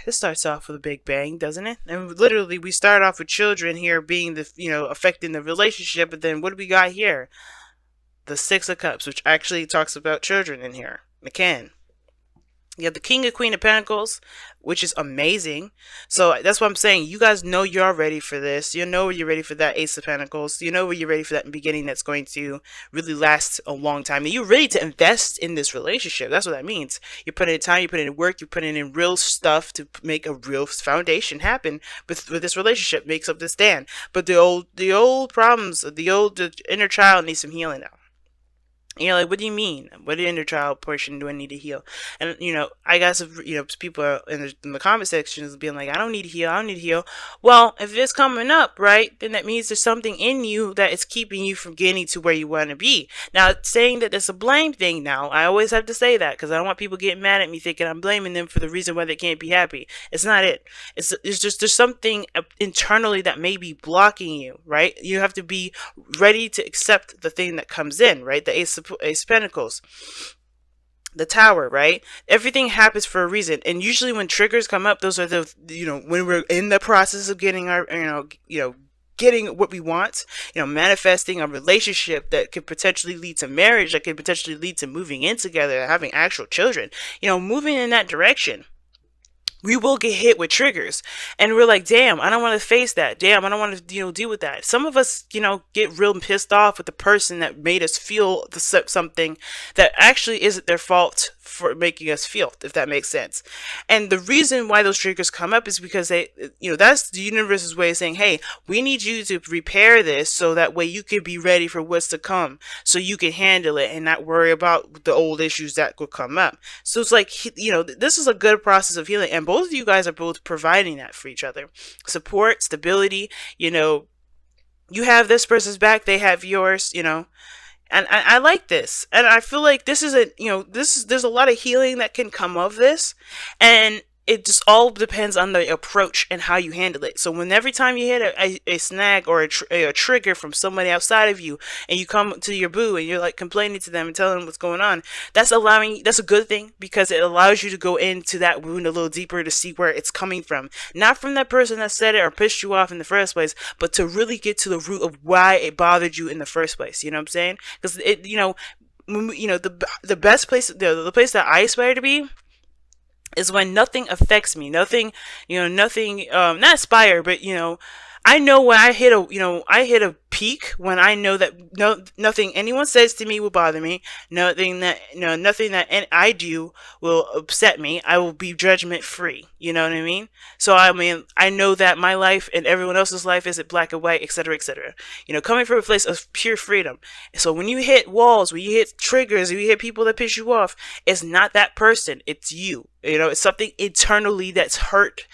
this starts off with a big bang, doesn't it? And literally, we start off with children here being the, affecting the relationship, but then what do we got here? The Six of Cups, which actually talks about children in here. McCann. You have the King and Queen of Pentacles, which is amazing. So that's what I'm saying. You guys know you're ready for this. You know you're ready for that Ace of Pentacles. You know you're ready for that beginning that's going to really last a long time. And you're ready to invest in this relationship. That's what that means. You're putting in time, you're putting in work, you're putting in real stuff to make a real foundation happen with this relationship. Makes up this stand. But the old problems, the inner child needs some healing now. And you're like, what do you mean? What inner child portion do I need to heal? And, I got some, people in the comment sections being like, I don't need to heal. I don't need to heal. Well, if it's coming up, right, then that means there's something in you that is keeping you from getting to where you want to be. Now, saying that it's a blame thing now, I always have to say that because I don't want people getting mad at me thinking I'm blaming them for the reason why they can't be happy. It's not it. It's just there's something internally that may be blocking you, right? You have to be ready to accept the thing that comes in, right? The Ace of Pentacles, the Tower, right? Everything happens for a reason, and usually when triggers come up, those are the when we're in the process of getting our getting what we want, manifesting a relationship that could potentially lead to marriage, that could potentially lead to moving in together, having actual children, moving in that direction. We will get hit with triggers, and we're like, damn, I don't want to face that. Damn, I don't want to, deal with that. Some of us, get real pissed off with the person that made us feel something that actually isn't their fault for making us feel, if that makes sense. And the reason why those triggers come up is because that's the universe's way of saying, hey, we need you to repair this so that way you can be ready for what's to come, so you can handle it and not worry about the old issues that could come up. So it's like, this is a good process of healing, and both of you guys are both providing that for each other. Support, stability, you have this person's back, they have yours, and I like this, and I feel like this is there's a lot of healing that can come of this, and it just all depends on the approach and how you handle it. So every time you hit a snag or a trigger from somebody outside of you, and you come to your boo and you're like complaining to them and telling them what's going on, that's a good thing, because it allows you to go into that wound a little deeper to see where it's coming from. Not from that person that said it or pissed you off in the first place, but to really get to the root of why it bothered you in the first place. You know what I'm saying? Because the best place, the place that I aspire to be, is when nothing affects me, nothing, not aspire, but I know when I hit a peak when I know that nothing anyone says to me will bother me, nothing that I do will upset me. I will be judgment free. You know what I mean? So I know that my life and everyone else's life isn't black and white, etc., etc. Coming from a place of pure freedom. So when you hit walls, when you hit triggers, when you hit people that piss you off, it's not that person, it's you. It's something internally that's hurting.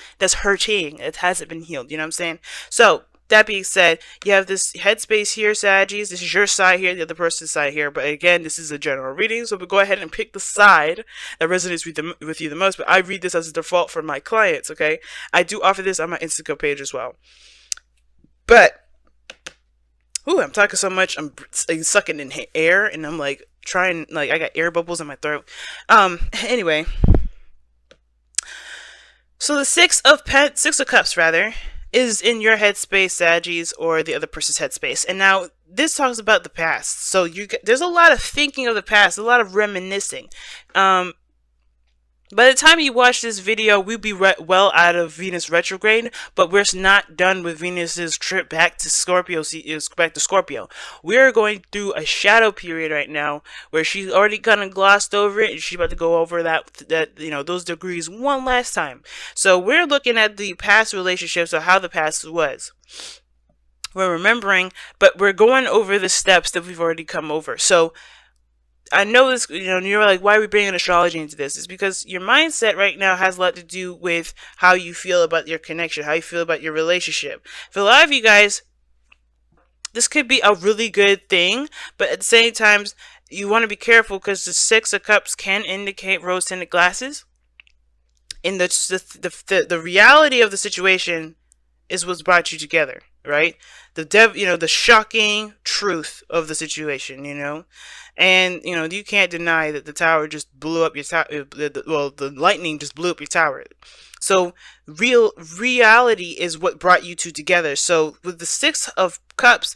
It hasn't been healed. You know what I'm saying? So, that being said, you have this headspace here, Saggies. This is your side here, the other person's side here. But again, this is a general reading, so we'll go ahead and pick the side that resonates with you the most. But I read this as a default for my clients, okay? I do offer this on my Instagram page as well. But, I'm talking so much, I'm sucking in air, and I'm like trying, I got air bubbles in my throat. Anyway. So the Six of Cups, rather, is in your headspace, Saggies, or the other person's headspace. And now, this talks about the past. So there's a lot of thinking of the past, a lot of reminiscing. By the time you watch this video, we'll be well out of Venus retrograde, but we're not done with Venus's trip back to Scorpio. We're going through a shadow period right now where she's already kind of glossed over it, and she's about to go over those degrees one last time. So we're looking at the past relationships, or how the past was. We're remembering, but we're going over the steps that we've already come over. So I know this, you're like, why are we bringing astrology into this? It's because your mindset right now has a lot to do with how you feel about your connection, how you feel about your relationship. For a lot of you guys, this could be a really good thing, but at the same time, you want to be careful, because the Six of Cups can indicate rose-tinted glasses. And the reality of the situation is what's brought you together. right? The shocking truth of the situation, and you can't deny that the tower just blew up your tower. Well, the lightning just blew up your tower. So reality is what brought you two together. So with the Six of Cups,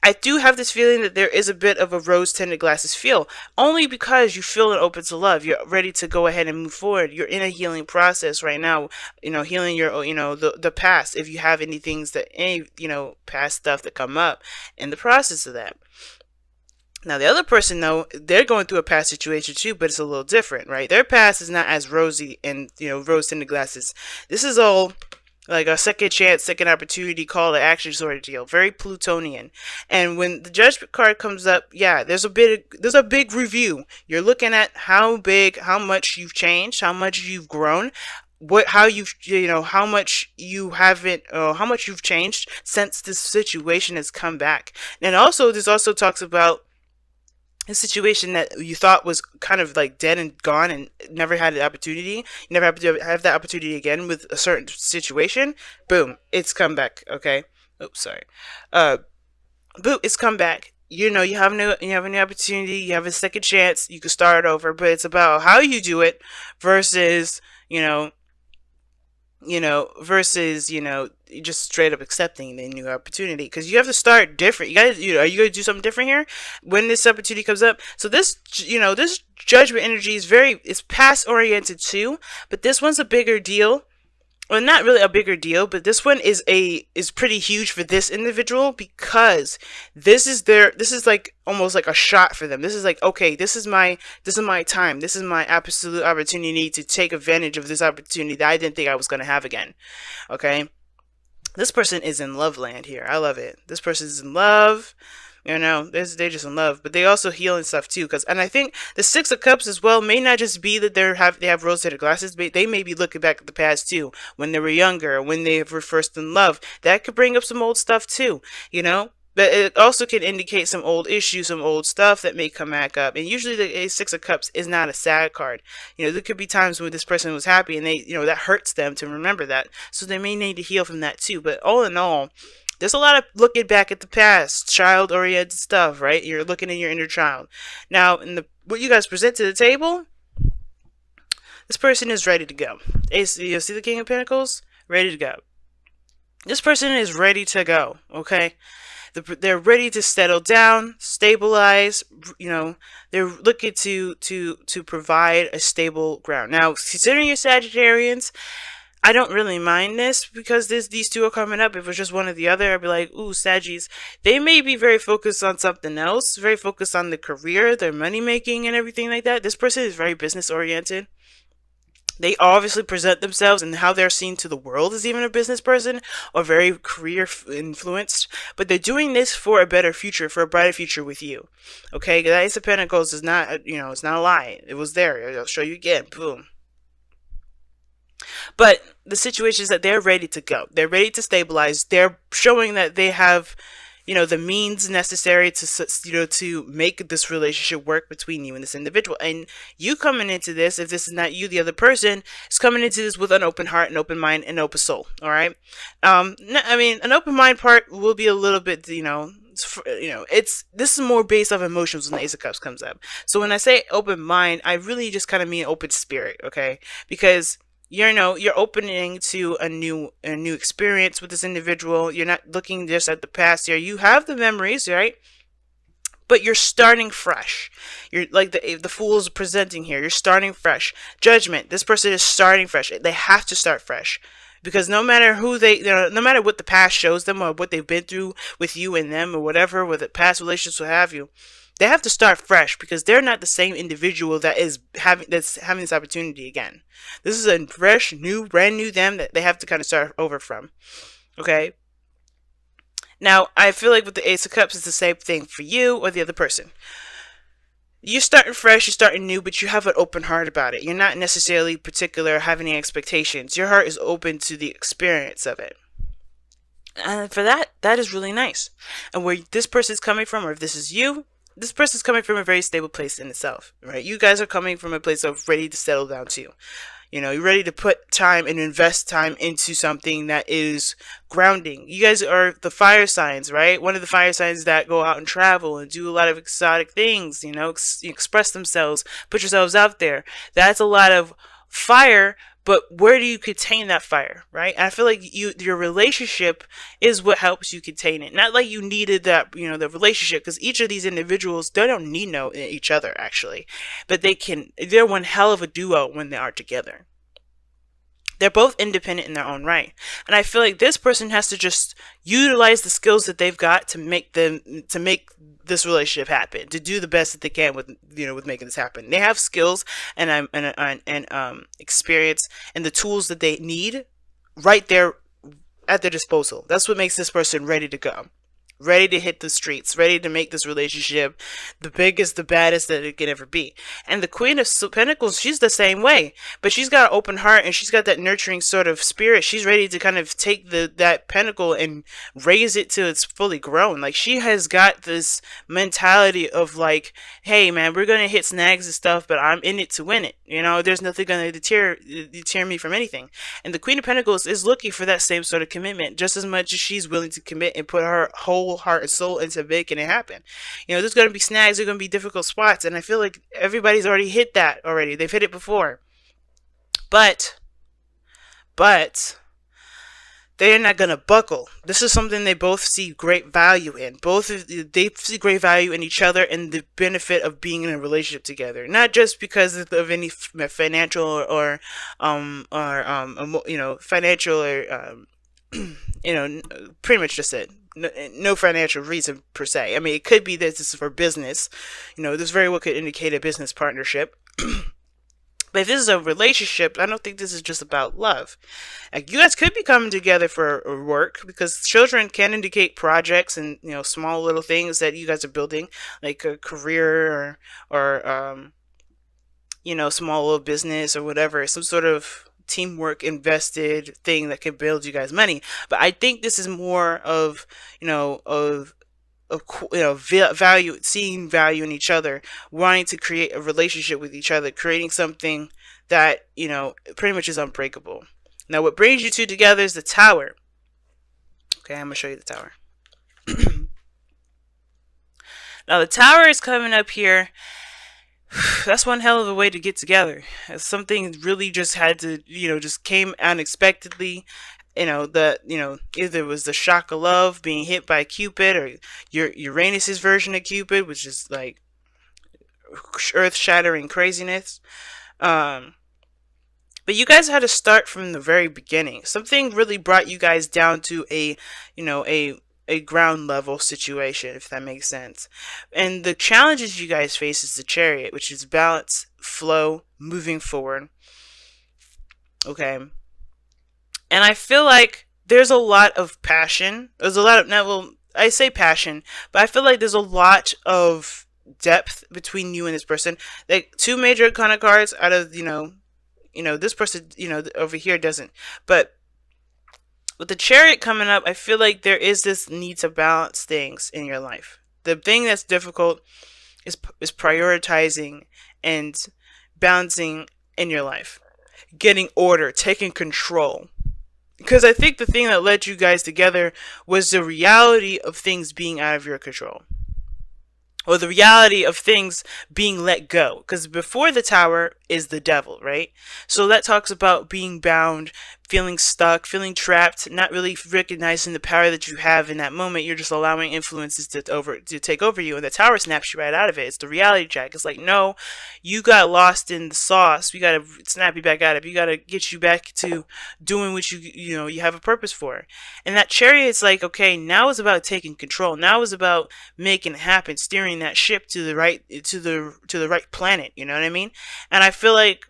I do have this feeling that there is a bit of a rose-tinted glasses feel, only because you feel it open to love. You're ready to go ahead and move forward. You're in a healing process right now, healing your, the past. If you have any things that, past stuff that come up in the process of that. Now, the other person, though, they're going through a past situation too, but it's a little different, right? Their past is not as rosy and, rose-tinted glasses. This is all like a second chance, second opportunity, call to action sort of deal. Very Plutonian. And when the Judgment card comes up, yeah, there's a big review. You're looking at how much you've changed, how much you've grown, how much you've changed since this situation has come back. And also, this also talks about a situation that you thought was kind of like dead and gone and never had the opportunity. You never have to have that opportunity again with a certain situation. Boom, it's come back. Okay. Oops, sorry. Boom, it's come back. You have a new opportunity. You have a second chance. You can start over, but it's about how you do it versus just straight up accepting the new opportunity, because you have to start different. You guys, are you going to do something different here when this opportunity comes up? So this Judgment energy is past oriented too, but this one's a bigger deal. Well, not really a bigger deal, but this one is pretty huge for this individual, because this is like almost like a shot for them. This is like, okay, this is my time. This is my absolute opportunity to take advantage of this opportunity that I didn't think I was going to have again. Okay. This person is in love land here. I love it. This person is in love. They're just in love, but they also heal and stuff too. And I think the Six of Cups as well may not just be that they have rose-tinted glasses, but they may be looking back at the past too, when they were younger, when they were first in love. That could bring up some old stuff too, But it also can indicate some old issues, some old stuff that may come back up. And usually the Six of Cups is not a sad card. There could be times when this person was happy and they, that hurts them to remember that. So they may need to heal from that too. But all in all, there's a lot of looking back at the past, child-oriented stuff, right? You're looking in your inner child. Now, what you guys present to the table, this person is ready to go. You see the King of Pentacles? Ready to go. This person is ready to go, okay? They're ready to settle down, stabilize, they're looking to provide a stable ground. Now, considering you're Sagittarians, I don't really mind this, because these two are coming up. If it was just one or the other, I'd be like, ooh, Saggies. They may be very focused on something else, very focused on the career, their money making and everything like that. This person is very business oriented. They obviously present themselves and how they're seen to the world as even a business person, or very career influenced. But they're doing this for a better future, for a brighter future with you. Okay, the Ace of Pentacles is not, it's not a lie. It was there. I'll show you again. Boom. But the situation is that they're ready to go. They're ready to stabilize. They're showing that they have, the means necessary to, to make this relationship work between you and this individual. And you coming into this, if this is not you, the other person is coming into this with an open heart, an open mind, and an open soul. All right. An open mind part will be a little bit, this is more based off emotions when the Ace of Cups comes up. So when I say open mind, I really just kind of mean open spirit. Okay. Because you're opening to a new experience with this individual. You're not looking just at the past here. You have the memories, right? But you're starting fresh. You're like the Fool is presenting here. You're starting fresh. Judgment. This person is starting fresh. They have to start fresh, because no matter who no matter what the past shows them, or what they've been through with you and them, or whatever, with the past relationships, what have you, they have to start fresh, because they're not the same individual that's having this opportunity again. This is a fresh, brand new them that they have to kind of start over from. Okay. Now, I feel like with the Ace of Cups, it's the same thing for you or the other person. You're starting fresh, you're starting new, but you have an open heart about it. You're not necessarily particular, having any expectations. Your heart is open to the experience of it. And for that is really nice. And where this person's coming from, or if this is you, this person's coming from a very stable place in itself, right? You guys are coming from a place of ready to settle down too. You're ready to put time and invest time into something that is grounding. You guys are the fire signs, right? One of the fire signs that go out and travel and do a lot of exotic things, express themselves, put yourselves out there. That's a lot of fire, but where do you contain that fire, right? And I feel like your relationship is what helps you contain it. Not like you needed that, the relationship, because each of these individuals, they don't need each other actually, but they're one hell of a duo when they are together. They're both independent in their own right. And I feel like this person has to just utilize the skills that they've got to make this relationship happen, to do the best that they can with making this happen. They have skills and experience and the tools that they need right there at their disposal. That's what makes this person ready to go. Ready to hit the streets, ready to make this relationship the biggest, the baddest that it could ever be. And the Queen of Pentacles, she's the same way, but she's got an open heart and she's got that nurturing sort of spirit. She's ready to kind of take that pentacle and raise it till it's fully grown. Like, she has got this mentality of like, hey man, we're gonna hit snags and stuff, but I'm in it to win it. There's nothing gonna deter me from anything. And the Queen of Pentacles is looking for that same sort of commitment, just as much as she's willing to commit and put her whole heart and soul into making it happen. There's going to be snags, there's going to be difficult spots, and I feel like everybody's already hit that already. They've hit it before. But they're not going to buckle. This is something they both see great value in. They see great value in each other and the benefit of being in a relationship together. Not just because of any financial or financial or pretty much just it. No financial reason per se. I mean, it could be that this is for business. This very well could indicate a business partnership. But if this is a relationship, I don't think this is just about love. Like, you guys could be coming together for work, because children can indicate projects and small little things that you guys are building, like a career or small little business or whatever, some sort of teamwork invested thing that can build you guys money. But I think this is more of value, seeing value in each other, wanting to create a relationship with each other, creating something that pretty much is unbreakable. Now, what brings you two together is the Tower. Okay, I'm gonna show you the Tower. Now, the Tower is coming up here. That's one hell of a way to get together. Something really just had to, just came unexpectedly. Either it was the shock of love, being hit by Cupid, or your Uranus's version of Cupid, which is like earth-shattering craziness. But you guys had to start from the very beginning. Something really brought you guys down to a ground level situation, if that makes sense. And the challenges you guys face is the Chariot, which is balance, flow, moving forward. Okay. And I feel like there's a lot of passion. There's a lot of, I say passion, but I feel like there's a lot of depth between you and this person. Like, two major kind of cards out of, this person, over here doesn't. But with the Chariot coming up, I feel like there is this need to balance things in your life. The thing that's difficult is prioritizing and balancing in your life. Getting order, taking control. Because I think the thing that led you guys together was the reality of things being out of your control. Or the reality of things being let go. Because before the Tower is the devil, right? So that talks about being bound, feeling stuck, feeling trapped, not really recognizing the power that you have in that moment. You're just allowing influences to take over you, and the Tower snaps you right out of it. It's the reality check. It's like, no, you got lost in the sauce. We gotta snap you back out of it. You gotta get you back to doing what you have a purpose for. And that Chariot's like, okay, now it's about taking control. Now it's about making it happen, steering that ship to the right planet. You know what I mean? And I feel like,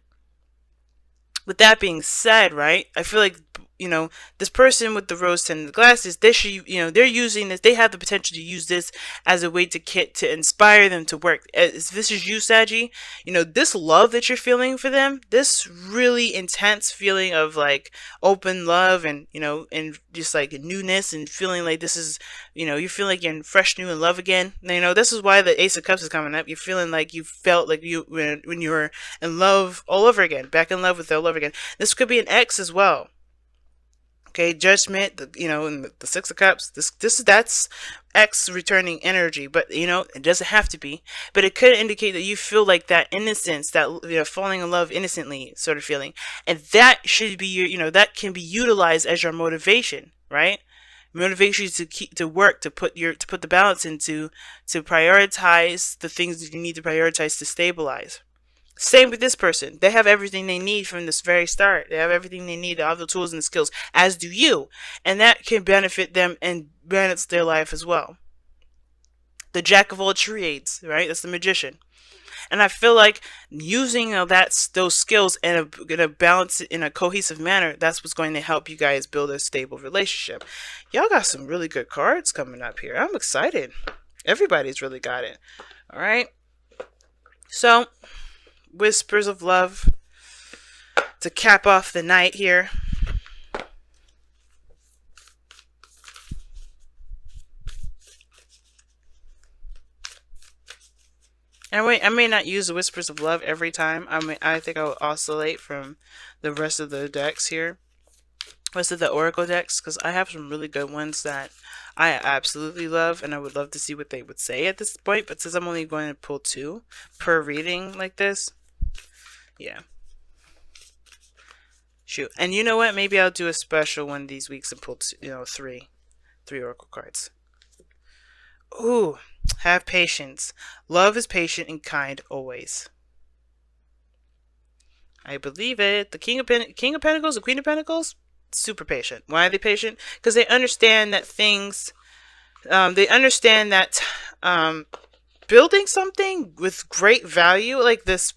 with that being said, right, I feel like you know, this person with the rose tinted glasses, they should, you know, they're using this, they have the potential to use this as a way to inspire them to work. As this is you, Saggy, you know, this love that you're feeling for them, this really intense feeling of like open love and, you know, and just like newness and feeling like this is, you know, you feel like you're fresh, new in love again. You know, this is why the Ace of Cups is coming up. You're feeling like you felt like you, when you were in love all over again, back in love with all over again. This could be an ex as well. Okay, judgment, you know, and the Six of Cups. That's X returning energy, but you know, it doesn't have to be. But it could indicate that you feel like that innocence, that, you know, falling in love innocently sort of feeling, and that should be your, you know, that can be utilized as your motivation, right? Motivation to keep to work to put the balance into to prioritize the things that you need to prioritize to stabilize. Same with this person. They have everything they need from this very start. They have everything they need, all the tools and the skills, as do you. And that can benefit them and benefits their life as well. The jack of all trades, right? That's the magician. And I feel like using those skills in a balance, in a cohesive manner, that's what's going to help you guys build a stable relationship. Y'all got some really good cards coming up here. I'm excited. Everybody's really got it. All right. So, whispers of love to cap off the night here. And I may not use the whispers of love every time. I think I'll oscillate from the rest of the decks here, rest of the oracle decks, because I have some really good ones that I absolutely love, and I would love to see what they would say at this point. But since I'm only going to pull 2 per reading like this, yeah. Shoot. And you know what? Maybe I'll do a special one these weeks and pull, you know, three oracle cards. Ooh, have patience. Love is patient and kind always. I believe it. The King of Pentacles, the Queen of Pentacles, super patient. Why are they patient? Because they understand that things, building something with great value, like this,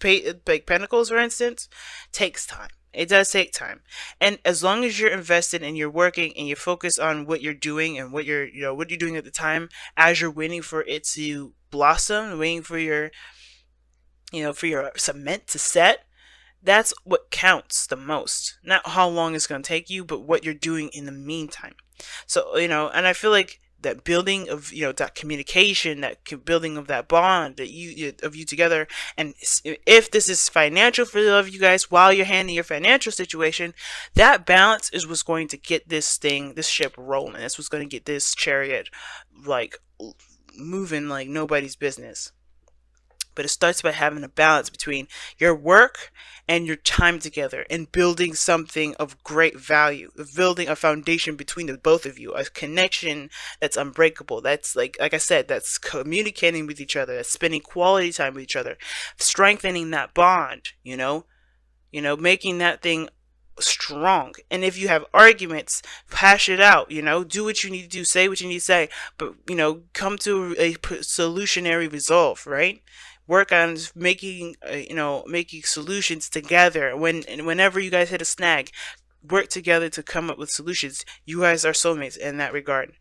like Pentacles, for instance, takes time. It does take time. And as long as you're invested and you're working and you're focused on what you're doing and what you're, you know, what you're doing at the time, as you're waiting for it to blossom, waiting for your, you know, for your cement to set, that's what counts the most. Not how long it's going to take you, but what you're doing in the meantime. So, you know, and I feel like that building of, you know, that communication, that building of that bond that you together, and if this is financial for the love of you guys while you're handling your financial situation, that balance is what's going to get this ship rolling. That's what's going to get this chariot like moving like nobody's business. But it starts by having a balance between your work and your time together and building something of great value, building a foundation between the both of you, a connection that's unbreakable. That's like I said, that's communicating with each other, that's spending quality time with each other, strengthening that bond, you know, making that thing strong. And if you have arguments, hash it out, you know, do what you need to do, say what you need to say, but, you know, come to a solutionary resolve, right? Work on making, making solutions together. Whenever you guys hit a snag, work together to come up with solutions. You guys are soulmates in that regard.